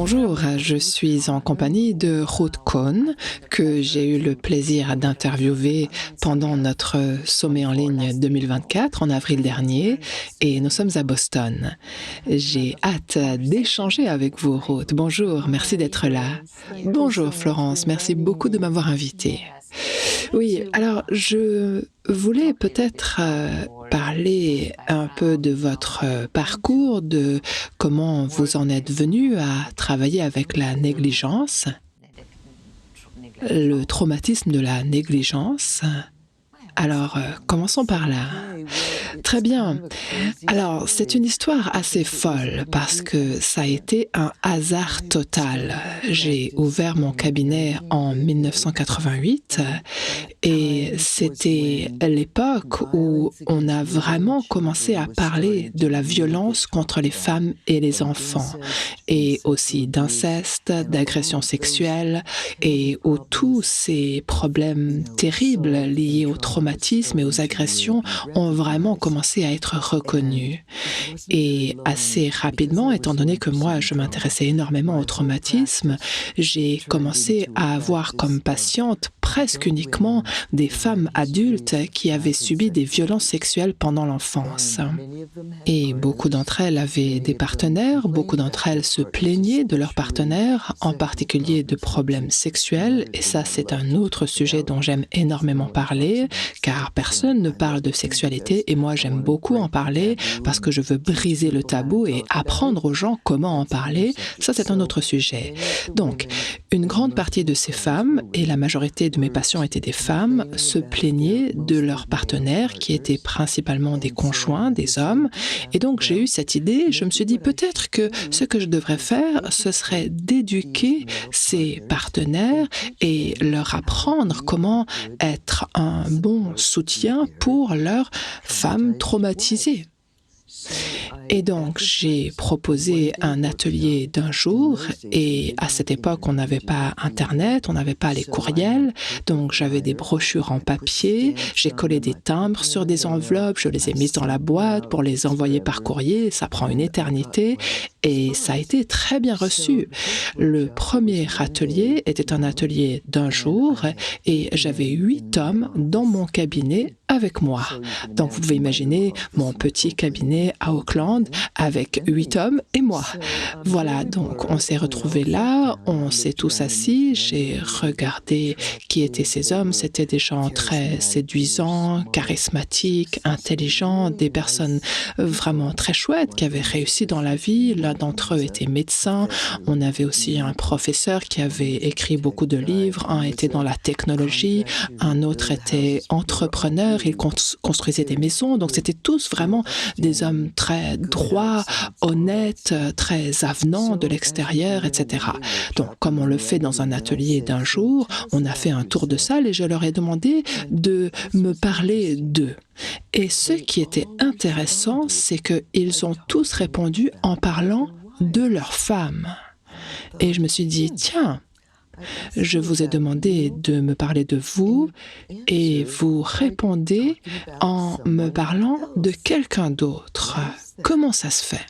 Bonjour, je suis en compagnie de Ruth Cohn, que j'ai eu le plaisir d'interviewer pendant notre sommet en ligne 2024 en avril dernier, et nous sommes à Boston. J'ai hâte d'échanger avec vous, Ruth. Bonjour, merci d'être là. Bonjour, Florence, merci beaucoup de m'avoir invitée. Oui, alors je voulais peut-être parler un peu de votre parcours, de comment vous en êtes venu à travailler avec la négligence, le traumatisme de la négligence. Alors, commençons par là. Très bien. Alors, c'est une histoire assez folle parce que ça a été un hasard total. J'ai ouvert mon cabinet en 1988 et c'était l'époque où on a vraiment commencé à parler de la violence contre les femmes et les enfants et aussi d'inceste, d'agression sexuelle et où tous ces problèmes terribles liés au traumatisme et aux agressions ont vraiment commencé à être reconnus. Et assez rapidement, étant donné que moi, je m'intéressais énormément au traumatisme, j'ai commencé à avoir comme patiente presque uniquement des femmes adultes qui avaient subi des violences sexuelles pendant l'enfance. Et beaucoup d'entre elles avaient des partenaires, beaucoup d'entre elles se plaignaient de leurs partenaires, en particulier de problèmes sexuels, et ça c'est un autre sujet dont j'aime énormément parler, car personne ne parle de sexualité, et moi j'aime beaucoup en parler, parce que je veux briser le tabou et apprendre aux gens comment en parler, ça c'est un autre sujet. Donc, une grande partie de ces femmes, et la majorité de mes patients étaient des femmes, se plaignaient de leurs partenaires, qui étaient principalement des conjoints, des hommes, et donc j'ai eu cette idée, je me suis dit peut-être que ce que je devrais faire, ce serait d'éduquer ces partenaires et leur apprendre comment être un bon soutien pour leurs femmes traumatisées. Et donc, j'ai proposé un atelier d'un jour et à cette époque, on n'avait pas Internet, on n'avait pas les courriels, donc j'avais des brochures en papier, j'ai collé des timbres sur des enveloppes, je les ai mises dans la boîte pour les envoyer par courrier, ça prend une éternité et ça a été très bien reçu. Le premier atelier était un atelier d'un jour et j'avais 8 hommes dans mon cabinet avec moi. Donc, vous pouvez imaginer mon petit cabinet à Auckland avec 8 hommes et moi. Voilà, donc on s'est retrouvés là, on s'est tous assis, j'ai regardé qui étaient ces hommes. C'était des gens très séduisants, charismatiques, intelligents, des personnes vraiment très chouettes qui avaient réussi dans la vie. L'un d'entre eux était médecin. On avait aussi un professeur qui avait écrit beaucoup de livres. Un était dans la technologie, un autre était entrepreneur. Ils construisaient des maisons. Donc, c'était tous vraiment des hommes très droits, honnêtes, très avenants de l'extérieur, etc. Donc, comme on le fait dans un atelier d'un jour, on a fait un tour de salle et je leur ai demandé de me parler d'eux. Et ce qui était intéressant, c'est qu'ils ont tous répondu en parlant de leurs femmes. Et je me suis dit, tiens, je vous ai demandé de me parler de vous et vous répondez en me parlant de quelqu'un d'autre. Comment ça se fait?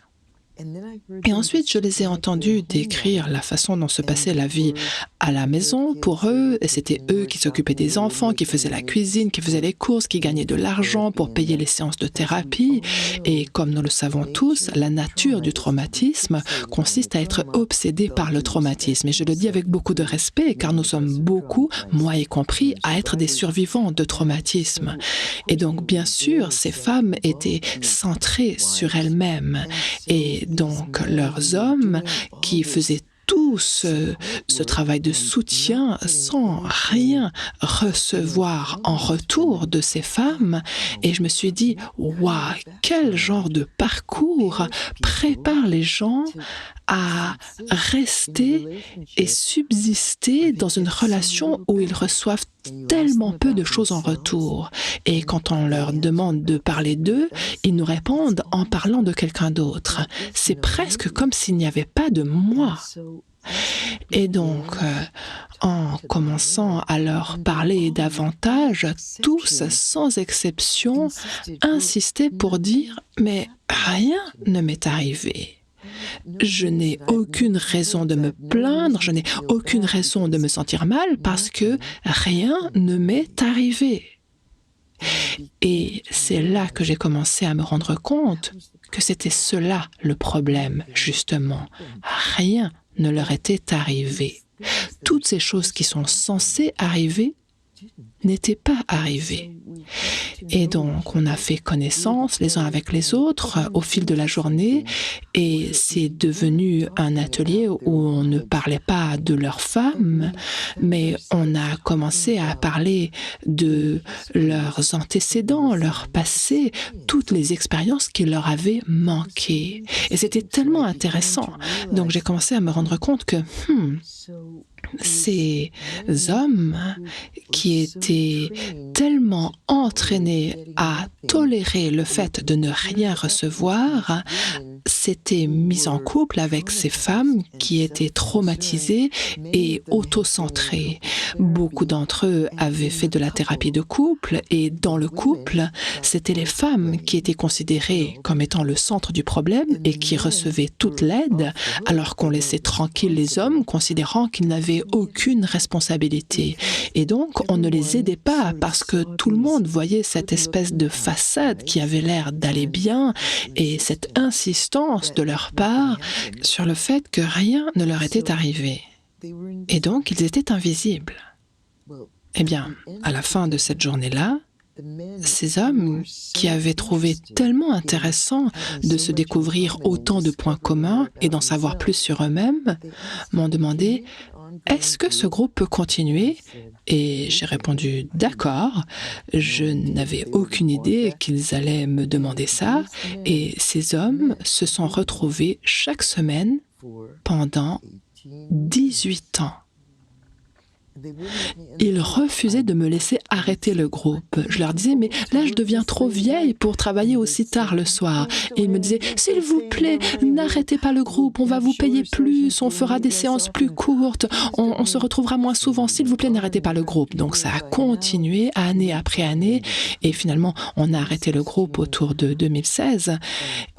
Et ensuite, je les ai entendus décrire la façon dont se passait la vie à la maison pour eux. Et c'était eux qui s'occupaient des enfants, qui faisaient la cuisine, qui faisaient les courses, qui gagnaient de l'argent pour payer les séances de thérapie. Et comme nous le savons tous, la nature du traumatisme consiste à être obsédé par le traumatisme. Et je le dis avec beaucoup de respect, car nous sommes beaucoup, moi y compris, à être des survivants de traumatisme. Et donc, bien sûr, ces femmes étaient centrées sur elles-mêmes. Et donc, leurs hommes qui faisaient tout ce travail de soutien sans rien recevoir en retour de ces femmes. Et je me suis dit, waouh, quel genre de parcours prépare les gens à rester et subsister dans une relation où ils reçoivent tellement peu de choses en retour. Et quand on leur demande de parler d'eux, ils nous répondent en parlant de quelqu'un d'autre. C'est presque comme s'il n'y avait pas de moi. Et donc, en commençant à leur parler davantage, tous, sans exception, insistaient pour dire « mais rien ne m'est arrivé ». Je n'ai aucune raison de me plaindre, je n'ai aucune raison de me sentir mal parce que rien ne m'est arrivé. Et c'est là que j'ai commencé à me rendre compte que c'était cela le problème, justement. Rien ne leur était arrivé. Toutes ces choses qui sont censées arriver n'étaient pas arrivées. Et donc, on a fait connaissance les uns avec les autres au fil de la journée et c'est devenu un atelier où on ne parlait pas de leurs femmes, mais on a commencé à parler de leurs antécédents, leur passé, toutes les expériences qui leur avaient manqué. Et c'était tellement intéressant. Donc, j'ai commencé à me rendre compte que ces hommes qui étaient tellement entraînés à tolérer le fait de ne rien recevoir, s'étaient mis en couple avec ces femmes qui étaient traumatisées et autocentrées. Beaucoup d'entre eux avaient fait de la thérapie de couple et dans le couple, c'était les femmes qui étaient considérées comme étant le centre du problème et qui recevaient toute l'aide, alors qu'on laissait tranquilles les hommes, considérant qu'ils n'avaient aucune responsabilité. Et donc, on ne les aidait pas parce que tout le monde voyait cette espèce de façade qui avait l'air d'aller bien et cette insistance de leur part sur le fait que rien ne leur était arrivé. Et donc, ils étaient invisibles. Eh bien, à la fin de cette journée-là, ces hommes qui avaient trouvé tellement intéressant de se découvrir autant de points communs et d'en savoir plus sur eux-mêmes m'ont demandé « Est-ce que ce groupe peut continuer ?» Et j'ai répondu « D'accord ». Je n'avais aucune idée qu'ils allaient me demander ça et ces hommes se sont retrouvés chaque semaine pendant 18 ans. Ils refusaient de me laisser arrêter le groupe. Je leur disais, mais là, je deviens trop vieille pour travailler aussi tard le soir. Et ils me disaient, s'il vous plaît, n'arrêtez pas le groupe, on va vous payer plus, on fera des séances plus courtes, on se retrouvera moins souvent, s'il vous plaît, n'arrêtez pas le groupe. Donc ça a continué année après année et finalement, on a arrêté le groupe autour de 2016.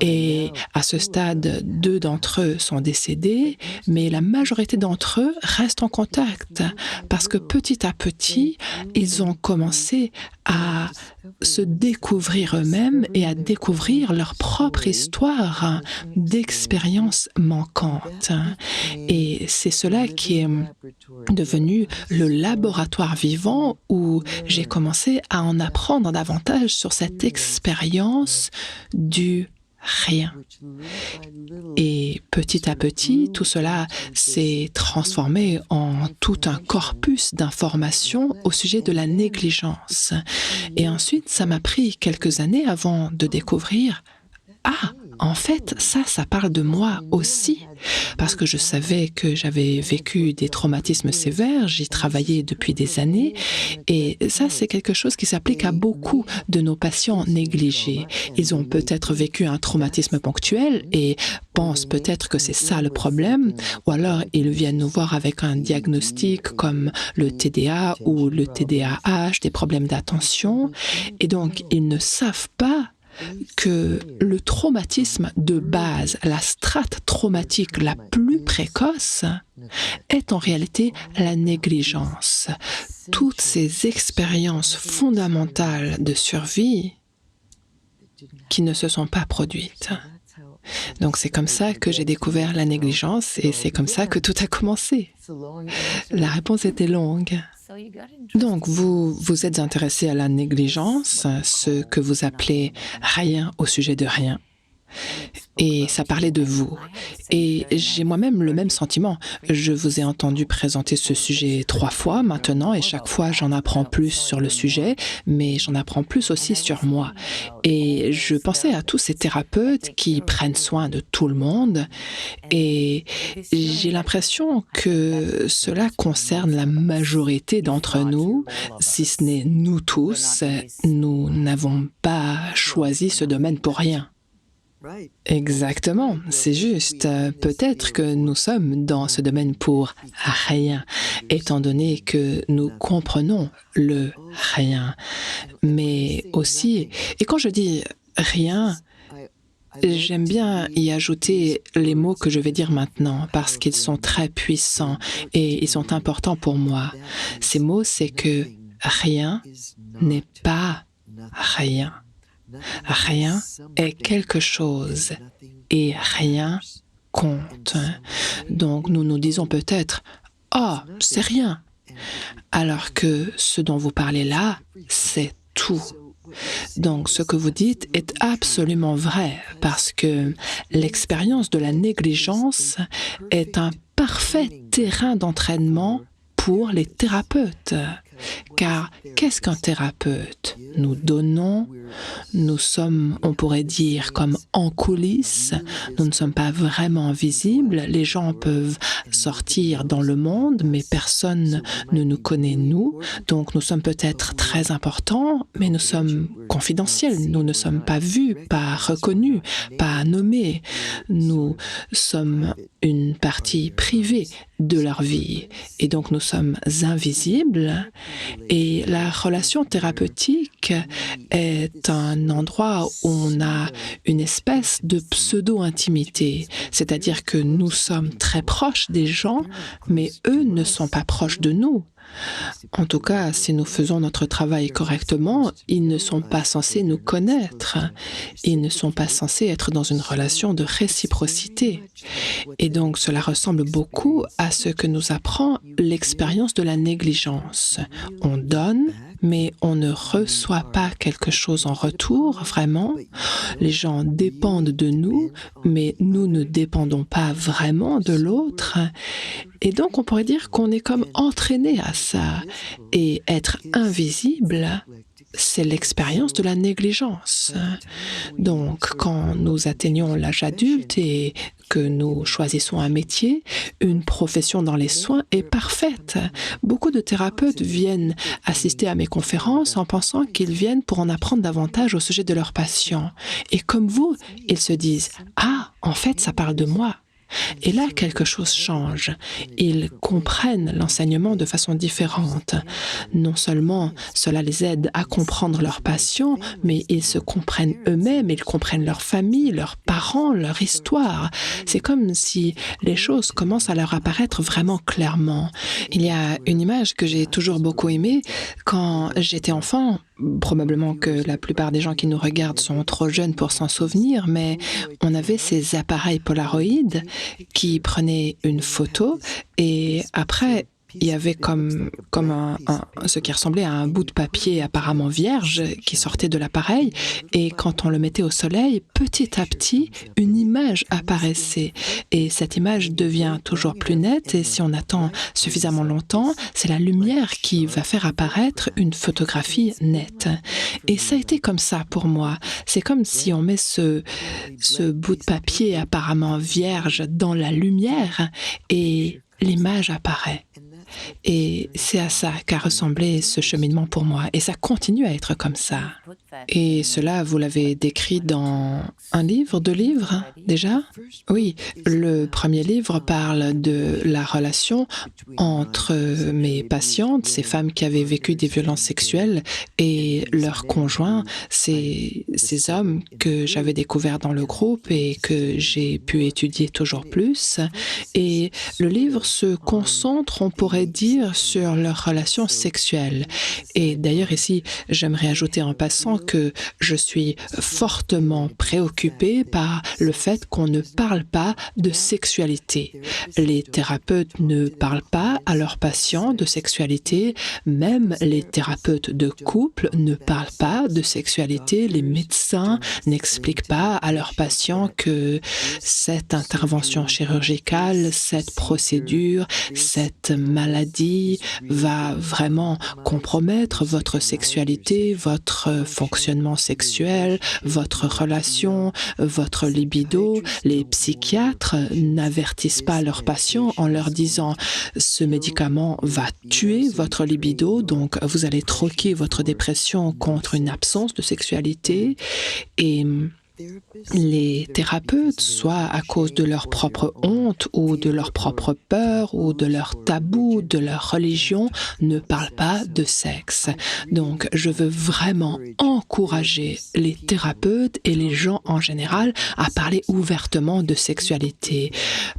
Et à ce stade, 2 d'entre eux sont décédés, mais la majorité d'entre eux restent en contact. Parce que petit à petit, ils ont commencé à se découvrir eux-mêmes et à découvrir leur propre histoire d'expériences manquantes. Et c'est cela qui est devenu le laboratoire vivant où j'ai commencé à en apprendre davantage sur cette expérience du rien. Et petit à petit, tout cela s'est transformé en tout un corpus d'informations au sujet de la négligence. Et ensuite, ça m'a pris quelques années avant de découvrir « Ah, en fait, ça parle de moi aussi ». Parce que je savais que j'avais vécu des traumatismes sévères, j'y travaillais depuis des années, et ça, c'est quelque chose qui s'applique à beaucoup de nos patients négligés. Ils ont peut-être vécu un traumatisme ponctuel et pensent peut-être que c'est ça le problème, ou alors ils viennent nous voir avec un diagnostic comme le TDA ou le TDAH, des problèmes d'attention, et donc ils ne savent pas que le traumatisme de base, la strate traumatique la plus précoce, est en réalité la négligence. Toutes ces expériences fondamentales de survie qui ne se sont pas produites. Donc c'est comme ça que j'ai découvert la négligence et c'est comme ça que tout a commencé. La réponse était longue. Donc, vous êtes intéressé à la négligence, ce que vous appelez rien au sujet de rien. Et ça parlait de vous. Et j'ai moi-même le même sentiment. Je vous ai entendu présenter ce sujet 3 fois maintenant, et chaque fois j'en apprends plus sur le sujet, mais j'en apprends plus aussi sur moi. Et je pensais à tous ces thérapeutes qui prennent soin de tout le monde, et j'ai l'impression que cela concerne la majorité d'entre nous, si ce n'est nous tous. Nous n'avons pas choisi ce domaine pour rien. Exactement, c'est juste. Peut-être que nous sommes dans ce domaine pour rien, étant donné que nous comprenons le rien. Mais aussi, et quand je dis rien, J'aime bien y ajouter les mots que je vais dire maintenant parce qu'ils sont très puissants et ils sont importants pour moi. Ces mots, c'est que rien n'est pas rien. Rien est quelque chose et rien compte. Donc nous nous disons peut-être « Oh, c'est rien », alors que ce dont vous parlez là, c'est tout. Donc, ce que vous dites est absolument vrai parce que l'expérience de la négligence est un parfait terrain d'entraînement pour les thérapeutes. Car qu'est-ce qu'un thérapeute? Nous donnons, nous sommes, on pourrait dire, comme en coulisses, nous ne sommes pas vraiment visibles, les gens peuvent sortir dans le monde, mais personne ne nous connaît, nous, donc nous sommes peut-être très importants, mais nous sommes confidentiels, nous ne sommes pas vus, pas reconnus, pas nommés, nous sommes une partie privée de leur vie, et donc nous sommes invisibles. Et la relation thérapeutique est un endroit où on a une espèce de pseudo-intimité, c'est-à-dire que nous sommes très proches des gens, mais eux ne sont pas proches de nous. En tout cas, si nous faisons notre travail correctement, ils ne sont pas censés nous connaître. Ils ne sont pas censés être dans une relation de réciprocité. Et donc, cela ressemble beaucoup à ce que nous apprend l'expérience de la négligence. On donne, mais on ne reçoit pas quelque chose en retour, vraiment. Les gens dépendent de nous, mais nous ne dépendons pas vraiment de l'autre. Et donc, on pourrait dire qu'on est comme entraîné à ça. Et être invisible, c'est l'expérience de la négligence. Donc, quand nous atteignons l'âge adulte et que nous choisissons un métier, une profession dans les soins est parfaite. Beaucoup de thérapeutes viennent assister à mes conférences en pensant qu'ils viennent pour en apprendre davantage au sujet de leurs patients. Et comme vous, ils se disent « Ah, en fait, ça parle de moi ». Et là, quelque chose change. Ils comprennent l'enseignement de façon différente. Non seulement cela les aide à comprendre leurs patients, mais ils se comprennent eux-mêmes, ils comprennent leur famille, leurs parents, leur histoire. C'est comme si les choses commencent à leur apparaître vraiment clairement. Il y a une image que j'ai toujours beaucoup aimée. Quand j'étais enfant, probablement que la plupart des gens qui nous regardent sont trop jeunes pour s'en souvenir, mais on avait ces appareils Polaroid qui prenaient une photo et après, il y avait comme ce qui ressemblait à un bout de papier apparemment vierge qui sortait de l'appareil et quand on le mettait au soleil, petit à petit, une image apparaissait et cette image devient toujours plus nette et si on attend suffisamment longtemps, c'est la lumière qui va faire apparaître une photographie nette. Et ça a été comme ça pour moi. C'est comme si on met ce bout de papier apparemment vierge dans la lumière et l'image apparaît. Et c'est à ça qu'a ressemblé ce cheminement pour moi. Et ça continue à être comme ça. Et cela, vous l'avez décrit dans un livre, 2 livres déjà? Oui, le premier livre parle de la relation entre mes patientes, ces femmes qui avaient vécu des violences sexuelles, et leurs conjoints, ces hommes que j'avais découverts dans le groupe et que j'ai pu étudier toujours plus. Et le livre se concentre, on pourrait dire, sur leurs relations sexuelles. Et d'ailleurs ici, j'aimerais ajouter en passant que je suis fortement préoccupée par le fait qu'on ne parle pas de sexualité. Les thérapeutes ne parlent pas à leurs patients de sexualité, même les thérapeutes de couple ne parlent pas de sexualité, les médecins n'expliquent pas à leurs patients que cette intervention chirurgicale, cette procédure, cette maladie va vraiment compromettre votre sexualité, votre fonctionnement sexuel, votre relation, votre libido. Les psychiatres n'avertissent pas leurs patients en leur disant « ce médicament va tuer votre libido, donc vous allez troquer votre dépression contre une absence de sexualité » et Les thérapeutes, soit à cause de leur propre honte ou de leur propre peur ou de leur tabou, de leur religion, ne parlent pas de sexe. Donc, je veux vraiment encourager les thérapeutes et les gens en général à parler ouvertement de sexualité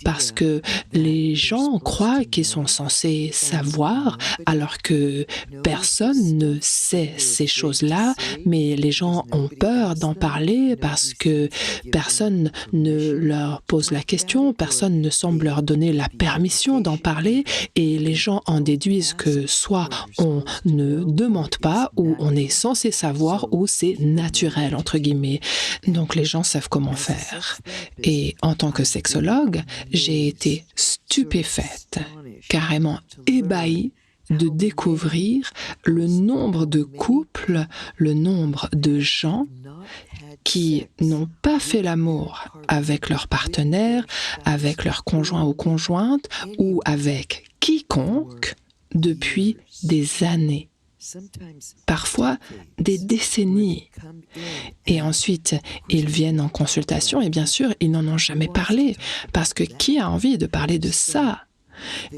parce que les gens croient qu'ils sont censés savoir alors que personne ne sait ces choses-là, mais les gens ont peur d'en parler parce que personne ne leur pose la question, personne ne semble leur donner la permission d'en parler et les gens en déduisent que soit on ne demande pas ou on est censé savoir ou c'est naturel, entre guillemets. Donc les gens savent comment faire. Et en tant que sexologue, j'ai été stupéfaite, carrément ébahie de découvrir le nombre de couples, le nombre de gens qui n'ont pas fait l'amour avec leur partenaire, avec leur conjoint ou conjointe, ou avec quiconque depuis des années, parfois des décennies. Et ensuite, ils viennent en consultation et bien sûr, ils n'en ont jamais parlé, parce que qui a envie de parler de ça ?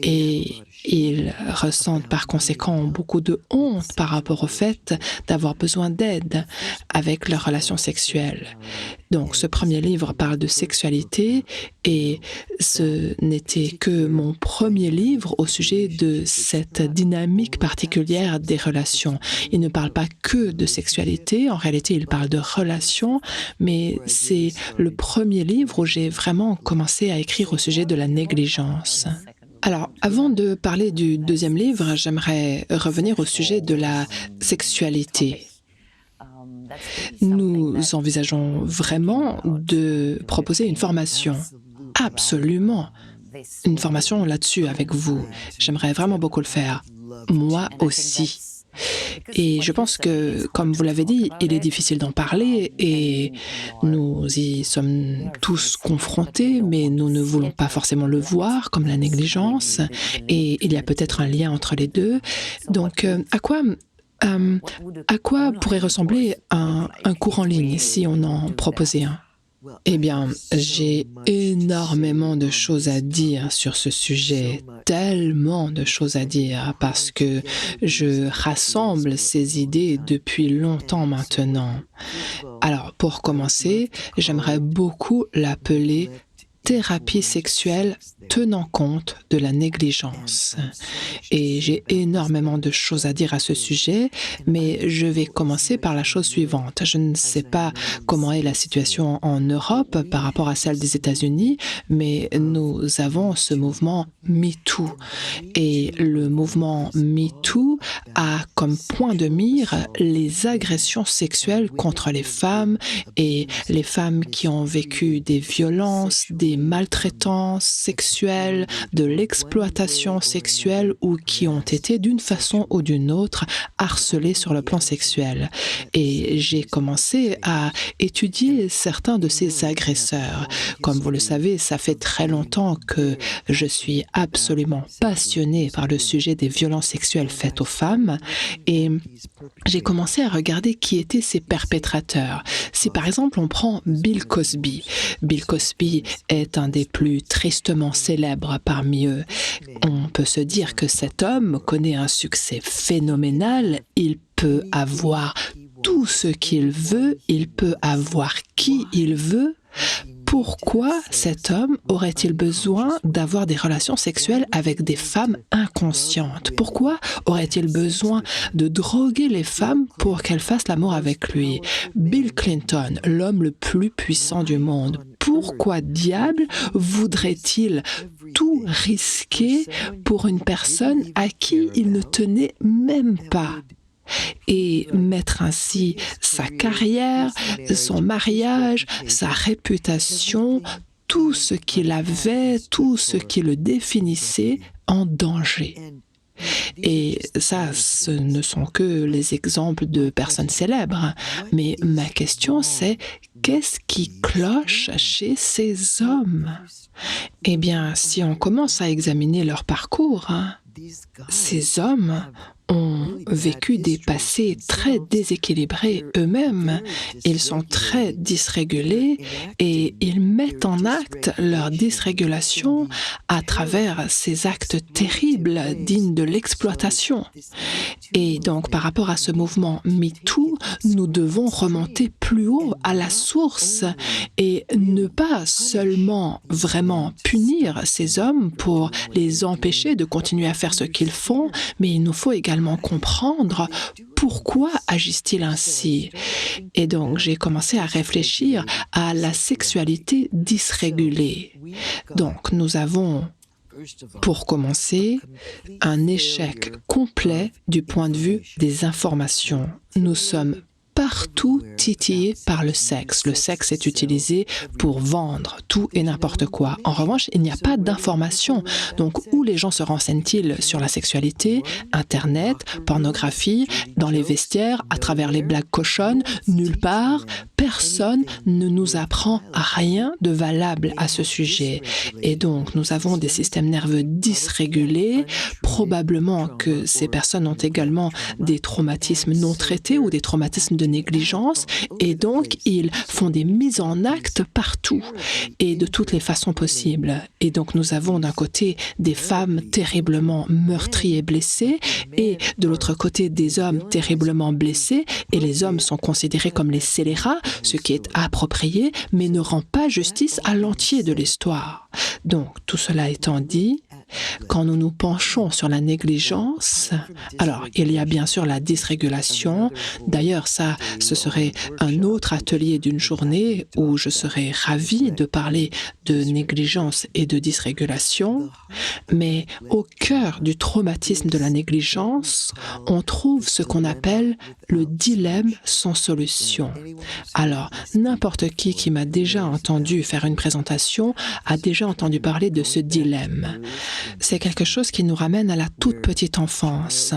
Et ils ressentent par conséquent beaucoup de honte par rapport au fait d'avoir besoin d'aide avec leurs relations sexuelles. Donc ce premier livre parle de sexualité et ce n'était que mon premier livre au sujet de cette dynamique particulière des relations. Il ne parle pas que de sexualité, en réalité il parle de relations, mais c'est le premier livre où j'ai vraiment commencé à écrire au sujet de la négligence. Alors, avant de parler du deuxième livre, j'aimerais revenir au sujet de la sexualité. Nous envisageons vraiment de proposer une formation, absolument, une formation là-dessus avec vous. J'aimerais vraiment beaucoup le faire, moi aussi. Et je pense que, comme vous l'avez dit, il est difficile d'en parler et nous y sommes tous confrontés, mais nous ne voulons pas forcément le voir comme la négligence et il y a peut-être un lien entre les deux. Donc, à quoi pourrait ressembler un cours en ligne si on en proposait un ? Eh bien, j'ai énormément de choses à dire sur ce sujet, tellement de choses à dire, parce que je rassemble ces idées depuis longtemps maintenant. Alors, pour commencer, j'aimerais beaucoup l'appeler thérapie sexuelle tenant compte de la négligence. Et j'ai énormément de choses à dire à ce sujet, mais je vais commencer par la chose suivante. Je ne sais pas comment est la situation en Europe par rapport à celle des États-Unis, mais nous avons ce mouvement MeToo. Et le mouvement MeToo a comme point de mire les agressions sexuelles contre les femmes et les femmes qui ont vécu des violences, des maltraitances sexuelles, de l'exploitation sexuelle ou qui ont été d'une façon ou d'une autre harcelées sur le plan sexuel. Et j'ai commencé à étudier certains de ces agresseurs. Comme vous le savez, ça fait très longtemps que je suis absolument passionnée par le sujet des violences sexuelles faites aux femmes et j'ai commencé à regarder qui étaient ces perpétrateurs. Si par exemple on prend Bill Cosby, Bill Cosby est un des plus tristement célèbres parmi eux. On peut se dire que cet homme connaît un succès phénoménal, il peut avoir tout ce qu'il veut, il peut avoir qui il veut. Pourquoi cet homme aurait-il besoin d'avoir des relations sexuelles avec des femmes inconscientes? Pourquoi aurait-il besoin de droguer les femmes pour qu'elles fassent l'amour avec lui? Bill Clinton, l'homme le plus puissant du monde, pourquoi diable voudrait-il tout risquer pour une personne à qui il ne tenait même pas? Et mettre ainsi sa carrière, son mariage, sa réputation, tout ce qu'il avait, tout ce qui le définissait en danger. Et ça, ce ne sont que les exemples de personnes célèbres. Mais ma question, c'est qu'est-ce qui cloche chez ces hommes? Eh bien, si on commence à examiner leur parcours, ces hommes ont vécu des passés très déséquilibrés eux-mêmes. Ils sont très dysrégulés et ils mettent en acte leur dysrégulation à travers ces actes terribles dignes de l'exploitation. Et donc, par rapport à ce mouvement MeToo, nous devons remonter plus haut à la source et ne pas seulement vraiment punir ces hommes pour les empêcher de continuer à faire ce qu'ils font, mais il nous faut également comprendre pourquoi agissent-ils ainsi. Et donc, j'ai commencé à réfléchir à la sexualité dysrégulée. Donc, nous avons, pour commencer, un échec complet du point de vue des informations. Nous sommes partout titillés par le sexe. Le sexe est utilisé pour vendre tout et n'importe quoi. En revanche, il n'y a pas d'information. Donc, où les gens se renseignent-ils sur la sexualité? Internet, pornographie, dans les vestiaires, à travers les blagues cochonnes, nulle part. Personne ne nous apprend rien de valable à ce sujet. Et donc, nous avons des systèmes nerveux dysrégulés. Probablement que ces personnes ont également des traumatismes non traités ou des traumatismes de négligence, et donc ils font des mises en acte partout et de toutes les façons possibles. Et donc nous avons d'un côté des femmes terriblement meurtries et blessées, et de l'autre côté des hommes terriblement blessés, et les hommes sont considérés comme les scélérats, ce qui est approprié, mais ne rend pas justice à l'entier de l'histoire. Donc, tout cela étant dit, quand nous nous penchons sur la négligence, alors il y a bien sûr la dysrégulation. D'ailleurs, ça, ce serait un autre atelier d'une journée où je serais ravie de parler de négligence et de dysrégulation. Mais au cœur du traumatisme de la négligence, on trouve ce qu'on appelle le dilemme sans solution. Alors, n'importe qui m'a déjà entendu faire une présentation a déjà entendu parler de ce dilemme. C'est quelque chose qui nous ramène à la toute petite enfance,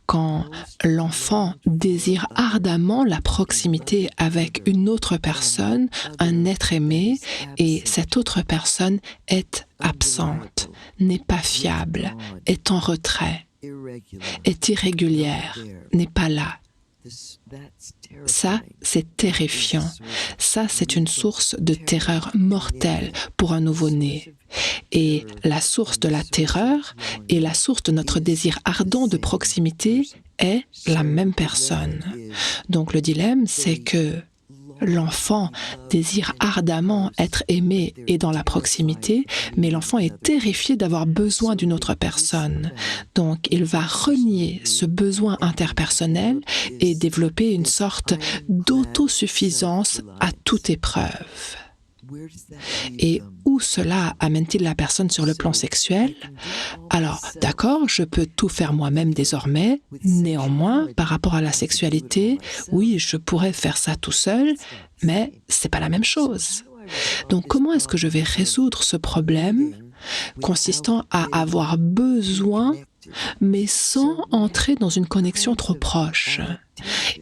quand l'enfant désire ardemment la proximité avec une autre personne, un être aimé, et cette autre personne est absente, n'est pas fiable, est en retrait, est irrégulière, n'est pas là. Ça, c'est terrifiant. Ça, c'est une source de terreur mortelle pour un nouveau-né. Et la source de la terreur et la source de notre désir ardent de proximité est la même personne. Donc le dilemme, c'est que l'enfant désire ardemment être aimé et dans la proximité, mais l'enfant est terrifié d'avoir besoin d'une autre personne. Donc, il va renier ce besoin interpersonnel et développer une sorte d'autosuffisance à toute épreuve. Et où cela amène-t-il la personne sur le plan sexuel? Alors, d'accord, je peux tout faire moi-même désormais. Néanmoins, par rapport à la sexualité, oui, je pourrais faire ça tout seul, mais c'est pas la même chose. Donc, comment est-ce que je vais résoudre ce problème consistant à avoir besoin, mais sans entrer dans une connexion trop proche?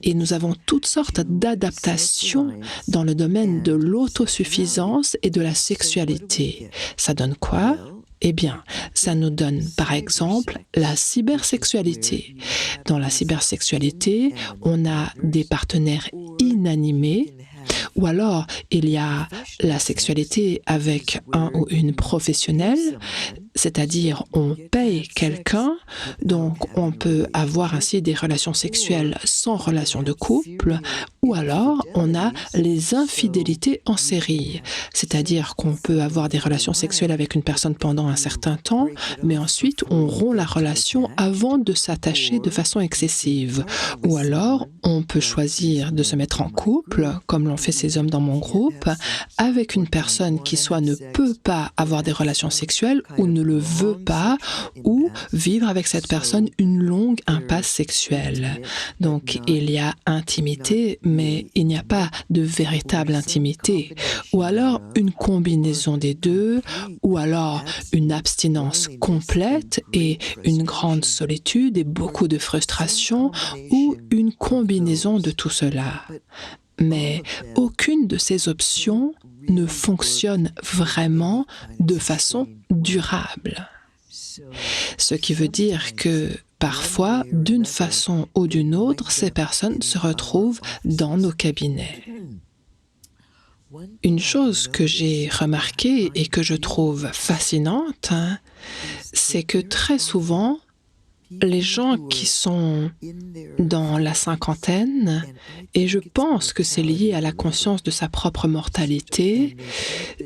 Et nous avons toutes sortes d'adaptations dans le domaine de l'autosuffisance et de la sexualité. Ça donne quoi? Eh bien, ça nous donne, par exemple, la cybersexualité. Dans la cybersexualité, on a des partenaires inanimés, ou alors il y a la sexualité avec un ou une professionnelle, c'est-à-dire on paye quelqu'un, donc on peut avoir ainsi des relations sexuelles sans relation de couple, ou alors on a les infidélités en série, c'est-à-dire qu'on peut avoir des relations sexuelles avec une personne pendant un certain temps, mais ensuite on rompt la relation avant de s'attacher de façon excessive. Ou alors on peut choisir de se mettre en couple, comme l'ont fait ces hommes dans mon groupe, avec une personne qui soit ne peut pas avoir des relations sexuelles ou ne le veut pas, ou vivre avec cette personne une longue impasse sexuelle. Donc il y a intimité, mais il n'y a pas de véritable intimité. Ou alors une combinaison des deux, ou alors une abstinence complète et une grande solitude et beaucoup de frustration, ou une combinaison de tout cela. Mais aucune de ces options ne fonctionne vraiment de façon durable. Ce qui veut dire que, parfois, d'une façon ou d'une autre, ces personnes se retrouvent dans nos cabinets. Une chose que j'ai remarquée et que je trouve fascinante, c'est que très souvent, les gens qui sont dans la cinquantaine, et je pense que c'est lié à la conscience de sa propre mortalité,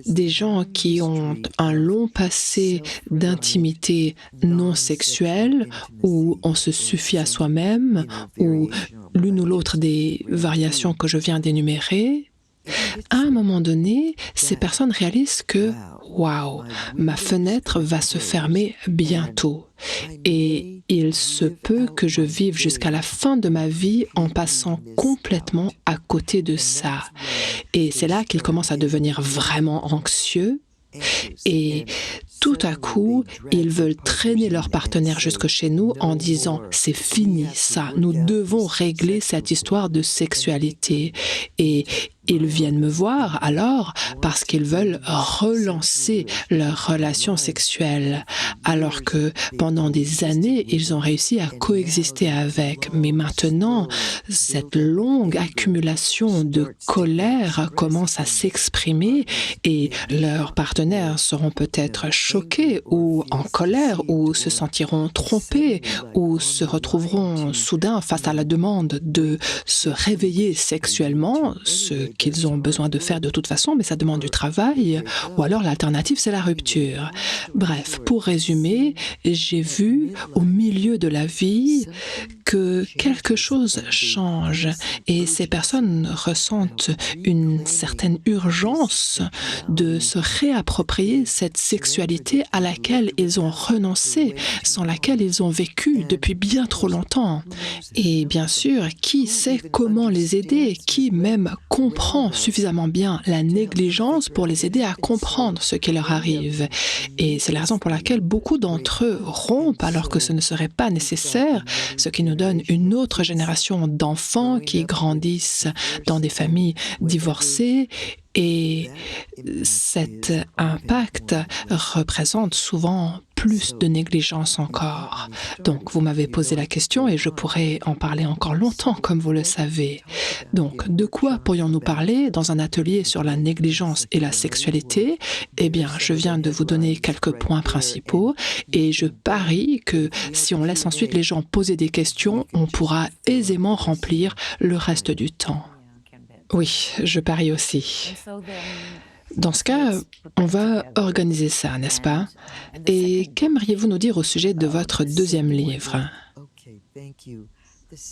des gens qui ont un long passé d'intimité non sexuelle, où on se suffit à soi-même, ou l'une ou l'autre des variations que je viens d'énumérer, à un moment donné, ces personnes réalisent que waouh, ma fenêtre va se fermer bientôt. Et il se peut que je vive jusqu'à la fin de ma vie en passant complètement à côté de ça. Et c'est là qu'ils commencent à devenir vraiment anxieux. Et tout à coup, ils veulent traîner leur partenaire jusque chez nous en disant « c'est fini ça, nous devons régler cette histoire de sexualité ». Et ils viennent me voir alors parce qu'ils veulent relancer leur relation sexuelle, alors que pendant des années, ils ont réussi à coexister avec. Mais maintenant, cette longue accumulation de colère commence à s'exprimer et leurs partenaires seront peut-être choqués ou en colère ou se sentiront trompés ou se retrouveront soudain face à la demande de se réveiller sexuellement, ce qu'ils ont besoin de faire de toute façon, mais ça demande du travail, ou alors l'alternative, c'est la rupture. Bref, pour résumer, j'ai vu au milieu de la vie que quelque chose change et ces personnes ressentent une certaine urgence de se réapproprier cette sexualité à laquelle ils ont renoncé, sans laquelle ils ont vécu depuis bien trop longtemps. Et bien sûr, qui sait comment les aider, qui même comprend suffisamment bien la négligence pour les aider à comprendre ce qui leur arrive. Et c'est la raison pour laquelle beaucoup d'entre eux rompent alors que ce ne serait pas nécessaire, ce qui nous donne une autre génération d'enfants qui grandissent dans des familles divorcées. Et cet impact représente souvent plus de négligence encore. Donc, vous m'avez posé la question et je pourrais en parler encore longtemps, comme vous le savez. Donc, de quoi pourrions-nous parler dans un atelier sur la négligence et la sexualité? Eh bien, je viens de vous donner quelques points principaux et je parie que si on laisse ensuite les gens poser des questions, on pourra aisément remplir le reste du temps. Oui, je parie aussi. Dans ce cas, on va organiser ça, n'est-ce pas? Et qu'aimeriez-vous nous dire au sujet de votre deuxième livre?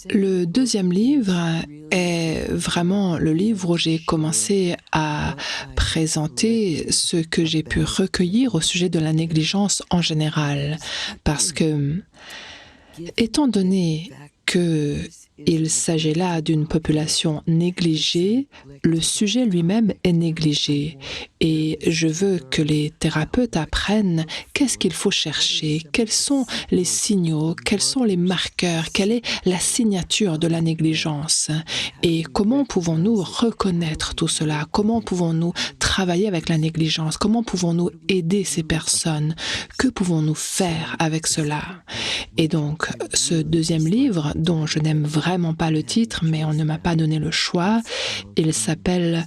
Le deuxième livre est vraiment le livre où j'ai commencé à présenter ce que j'ai pu recueillir au sujet de la négligence en général. Parce que, étant donné qu'il s'agit là d'une population négligée, le sujet lui-même est négligé. Et je veux que les thérapeutes apprennent qu'est-ce qu'il faut chercher, quels sont les signaux, quels sont les marqueurs, quelle est la signature de la négligence et comment pouvons-nous reconnaître tout cela, comment pouvons-nous travailler avec la négligence, comment pouvons-nous aider ces personnes, que pouvons-nous faire avec cela. Et donc, ce deuxième livre, dont je n'aime vraiment pas le titre, mais on ne m'a pas donné le choix, il s'appelle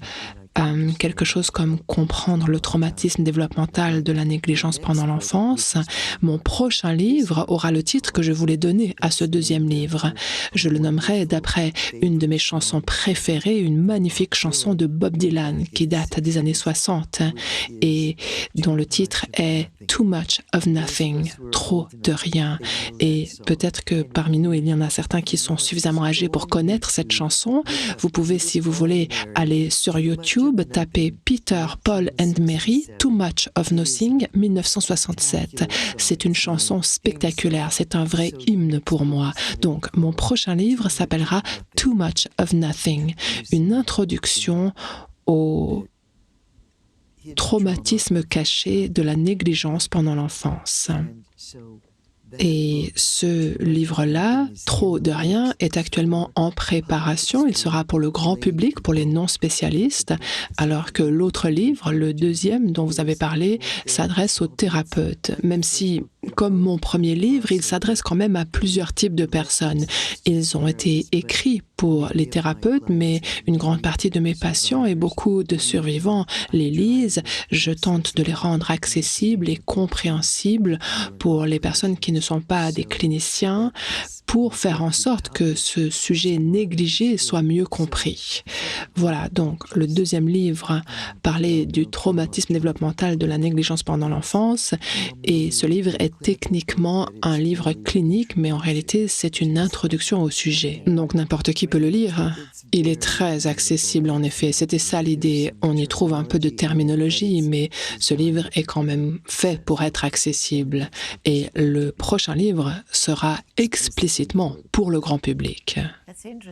quelque chose comme comprendre le traumatisme développemental de la négligence pendant l'enfance. Mon prochain livre aura le titre que je voulais donner à ce deuxième livre. Je le nommerai d'après une de mes chansons préférées, une magnifique chanson de Bob Dylan qui date des années 60 et dont le titre est Too Much of Nothing, trop de rien. Et peut-être que parmi nous, il y en a certains qui sont suffisamment âgés pour connaître cette chanson. Vous pouvez, si vous voulez, aller sur YouTube, tapez Peter, Paul and Mary, Too Much of Nothing, 1967. C'est une chanson spectaculaire, c'est un vrai hymne pour moi. Donc, mon prochain livre s'appellera Too Much of Nothing, une introduction au traumatisme caché de la négligence pendant l'enfance. Et ce livre-là, Trop de rien, est actuellement en préparation. Il sera pour le grand public, pour les non-spécialistes, alors que l'autre livre, le deuxième dont vous avez parlé, s'adresse aux thérapeutes. Même si comme mon premier livre, il s'adresse quand même à plusieurs types de personnes. Ils ont été écrits pour les thérapeutes, mais une grande partie de mes patients et beaucoup de survivants les lisent. Je tente de les rendre accessibles et compréhensibles pour les personnes qui ne sont pas des cliniciens, pour faire en sorte que ce sujet négligé soit mieux compris. Voilà, donc le deuxième livre parlait du traumatisme développemental de la négligence pendant l'enfance, et ce livre est techniquement un livre clinique, mais en réalité c'est une introduction au sujet. Donc n'importe qui peut le lire. Il est très accessible en effet, c'était ça l'idée. On y trouve un peu de terminologie, mais ce livre est quand même fait pour être accessible. Et le prochain livre sera explicitement pour le grand public.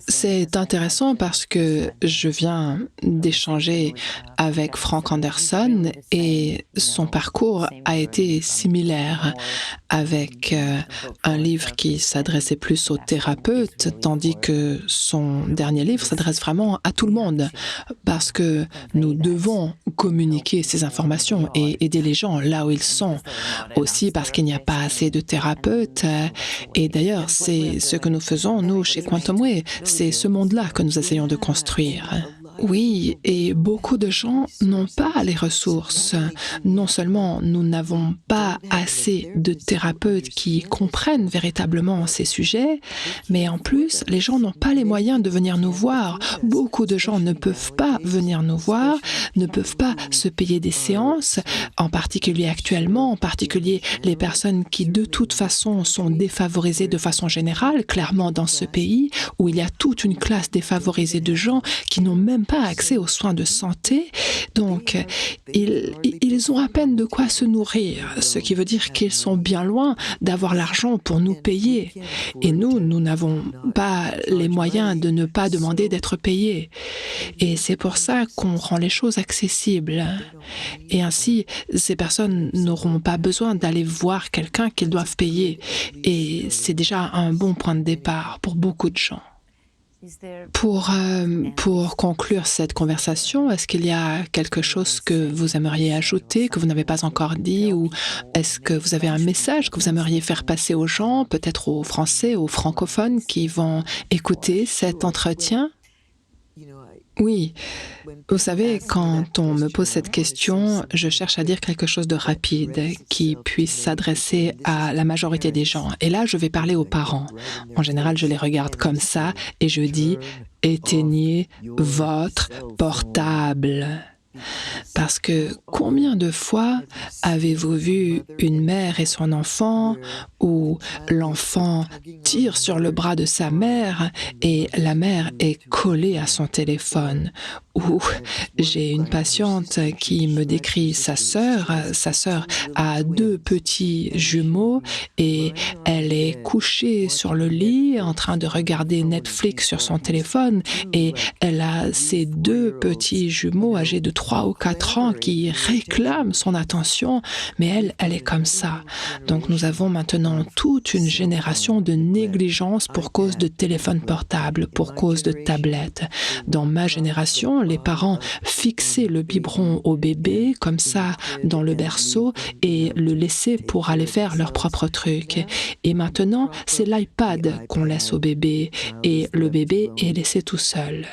C'est intéressant parce que je viens d'échanger avec Frank Anderson et son parcours a été similaire avec un livre qui s'adressait plus aux thérapeutes, tandis que son dernier livre s'adresse vraiment à tout le monde parce que nous devons communiquer ces informations et aider les gens là où ils sont. Aussi parce qu'il n'y a pas assez de thérapeutes. Et d'ailleurs, c'est ce que nous faisons, nous, chez Quantum Way. C'est ce monde-là que nous essayons de construire. Oui, et beaucoup de gens n'ont pas les ressources. Non seulement nous n'avons pas assez de thérapeutes qui comprennent véritablement ces sujets, mais en plus, les gens n'ont pas les moyens de venir nous voir. Beaucoup de gens ne peuvent pas venir nous voir, ne peuvent pas se payer des séances, en particulier actuellement, en particulier les personnes qui de toute façon sont défavorisées de façon générale, clairement dans ce pays, où il y a toute une classe défavorisée de gens qui n'ont même pas accès aux soins de santé, donc ils ont à peine de quoi se nourrir, ce qui veut dire qu'ils sont bien loin d'avoir l'argent pour nous payer. Et nous n'avons pas les moyens de ne pas demander d'être payés. Et c'est pour ça qu'on rend les choses accessibles. Et ainsi, ces personnes n'auront pas besoin d'aller voir quelqu'un qu'ils doivent payer. Et c'est déjà un bon point de départ pour beaucoup de gens. Pour conclure cette conversation, est-ce qu'il y a quelque chose que vous aimeriez ajouter, que vous n'avez pas encore dit, ou est-ce que vous avez un message que vous aimeriez faire passer aux gens, peut-être aux Français, aux francophones qui vont écouter cet entretien? Oui, vous savez, quand on me pose cette question, je cherche à dire quelque chose de rapide qui puisse s'adresser à la majorité des gens. Et là, je vais parler aux parents. En général, je les regarde comme ça et je dis « éteignez votre portable ». Parce que combien de fois avez-vous vu une mère et son enfant où l'enfant tire sur le bras de sa mère et la mère est collée à son téléphone? Ou j'ai une patiente qui me décrit sa sœur a 2 petits jumeaux et elle est couchée sur le lit en train de regarder Netflix sur son téléphone et elle a ses 2 petits jumeaux âgés de 3 ou 4 ans qui réclament son attention, mais elle est comme ça. Donc nous avons maintenant toute une génération de négligence pour cause de téléphone portable, pour cause de tablettes. Dans ma génération, les parents fixaient le biberon au bébé, comme ça, dans le berceau, et le laissaient pour aller faire leur propre truc. Et maintenant, c'est l'iPad qu'on laisse au bébé, et le bébé est laissé tout seul.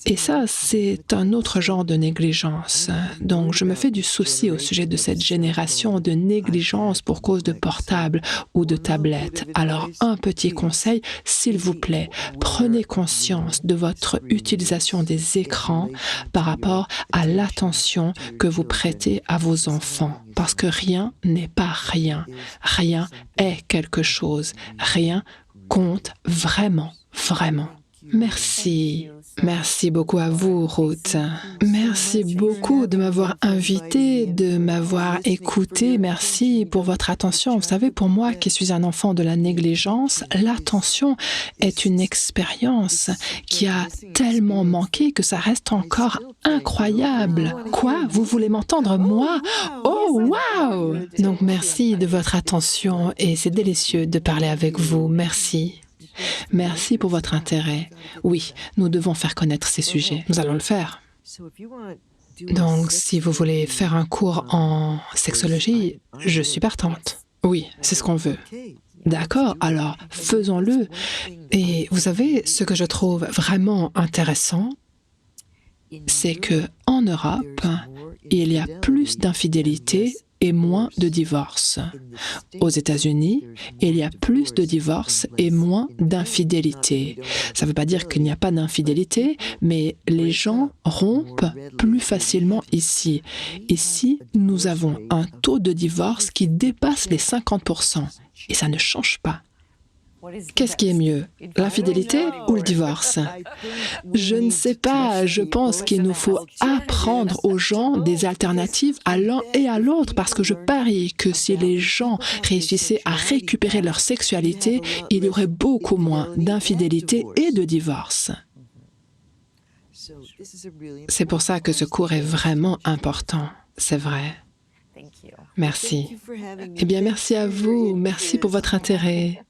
Et ça, c'est un autre genre de négligence. Donc, je me fais du souci au sujet de cette génération de négligence pour cause de portable ou de tablette. Alors, un petit conseil, s'il vous plaît, prenez conscience de votre utilisation des écrans par rapport à l'attention que vous prêtez à vos enfants. Parce que rien n'est pas rien. Rien est quelque chose. Rien compte vraiment, vraiment. Merci. Merci beaucoup à vous, Ruth. Merci beaucoup de m'avoir invité, de m'avoir écouté. Merci pour votre attention. Vous savez, pour moi, qui suis un enfant de la négligence, l'attention est une expérience qui a tellement manqué que ça reste encore incroyable. Quoi? Vous voulez m'entendre, moi? Oh, wow! Donc, merci de votre attention et c'est délicieux de parler avec vous. Merci. Merci pour votre intérêt. Oui, nous devons faire connaître ces sujets. Nous allons le faire. Donc, si vous voulez faire un cours en sexologie, je suis partante. Oui, c'est ce qu'on veut. D'accord, alors faisons-le. Et vous savez, ce que je trouve vraiment intéressant, c'est que en Europe, il y a plus d'infidélité et moins de divorces. Aux États-Unis, il y a plus de divorces et moins d'infidélité. Ça ne veut pas dire qu'il n'y a pas d'infidélité, mais les gens rompent plus facilement ici. Ici, nous avons un taux de divorce qui dépasse les 50%. Et ça ne change pas. Qu'est-ce qui est mieux, l'infidélité ou le divorce? Je ne sais pas, je pense qu'il nous faut apprendre aux gens des alternatives à l'un et à l'autre parce que je parie que si les gens réussissaient à récupérer leur sexualité, il y aurait beaucoup moins d'infidélité et de divorce. C'est pour ça que ce cours est vraiment important, c'est vrai. Merci. Eh bien, merci à vous, merci pour votre intérêt.